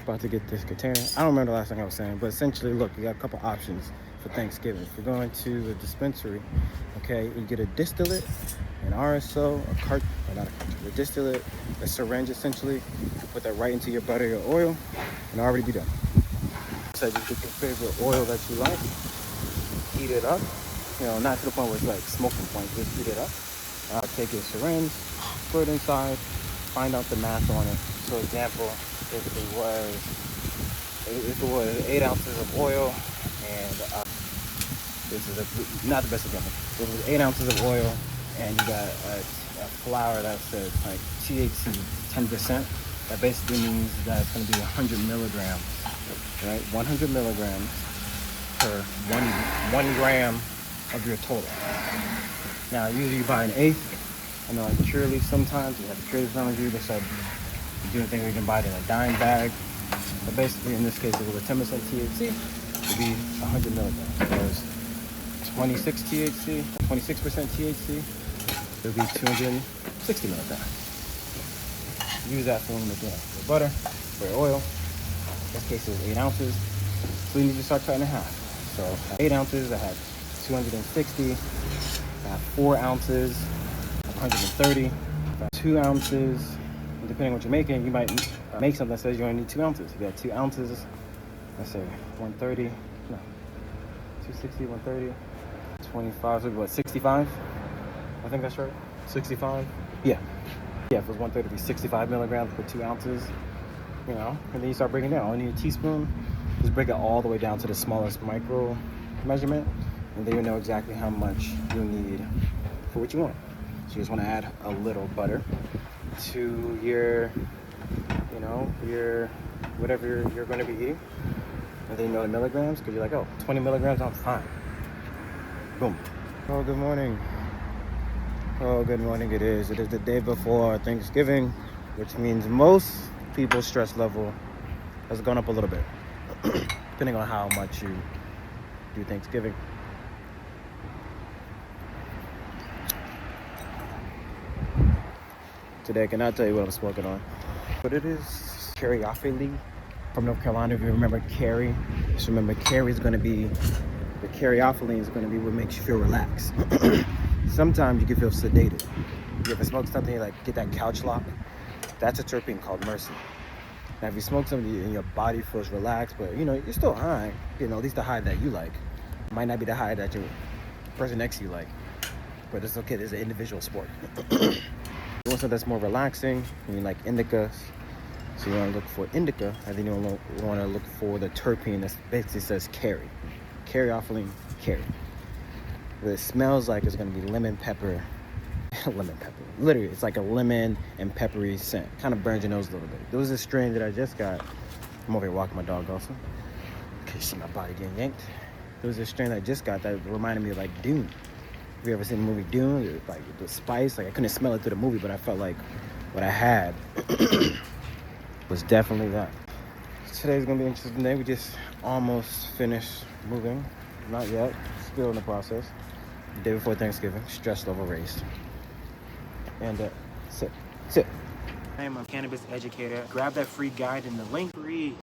About to get this container. I don't remember the last thing I was saying, but essentially, look, you got a couple options for Thanksgiving. If you're going to the dispensary, okay, you get a distillate, an RSO, a cartridge, not a cartridge, a distillate, a syringe essentially. You put that right into your butter, your oil, and already be done. So just get your favorite oil that you like, heat it up, you know, not to the point where it's like smoking point, just heat it up. Take your syringe, put it inside, find out the math on it. So example, if it was 8 ounces of oil and this is not the best example. If it was 8 ounces of oil and you got a flour that says like THC 10%, that basically means that it's going to be 100 milligrams, right? 100 milligrams per one gram of your total. Now, usually you buy an eighth. I know like Curaleaf sometimes, you have the Curaleaf telling you, they start doing things where you can buy it in a dime bag. But basically, in this case, if it was 10% THC, it would be 100 milligrams. If it was 26% THC, it would be 260 milligrams. Use that for when you're making your butter, for your oil. In this case, it was 8 ounces. So you need to start cutting in half. So at 8 ounces, I had 260. I have 4 ounces, 130. 2 ounces, depending on what you're making, you might make something that says you only need 2 ounces. You got 2 ounces, let's say 130, no, 260, 130, 25, so what, 65? I think that's right, 65? Yeah, if it was 130, it'd be 65 milligrams per 2 ounces, you know, and then you start breaking it down. Only a teaspoon, just break it all the way down to the smallest micro measurement, and then you know exactly how much you need for what you want. So you just want to add a little butter to your, you know, your whatever you're going to be eating, and then you know the milligrams, because you're like, oh, 20 milligrams, I'm fine. Boom. Oh, good morning. Oh, good morning. It is the day before Thanksgiving, which means most people's stress level has gone up a little bit, depending on how much you do Thanksgiving. Today, I cannot tell you what I'm smoking on, but it is Caryophyllene from North Carolina. If you remember Cary, just remember Cary is going to be, the Caryophyllene is going to be what makes you feel relaxed. Sometimes you can feel sedated. You ever smoke something, you like get that couch lock? That's a terpene called Myrcene. Now, if you smoke something and your body feels relaxed, but you know, you're still high, you know, at least the high that you like. It might not be the high that your person next to you like, but it's okay, it's an individual sport. You want something that's more relaxing, you like indicas, so you want to look for indica, and then you want to look for the terpene that basically says Cary. Caryophyllene, Cary. What it smells like is going to be lemon pepper. Lemon pepper. Literally, it's like a lemon and peppery scent. Kind of burns your nose a little bit. There was a strain that I just got. I'm over here walking my dog also. Okay, see my body getting yanked. There was a strain that I just got that reminded me of like Dune. Have you ever seen the movie Dune? Like the spice, like I couldn't smell it through the movie, but I felt like what I had was definitely that. Today's gonna be an interesting day. We just almost finished moving. Not yet, still in the process. The day before Thanksgiving, stress level raised. And sit. I am a cannabis educator. Grab that free guide in the link.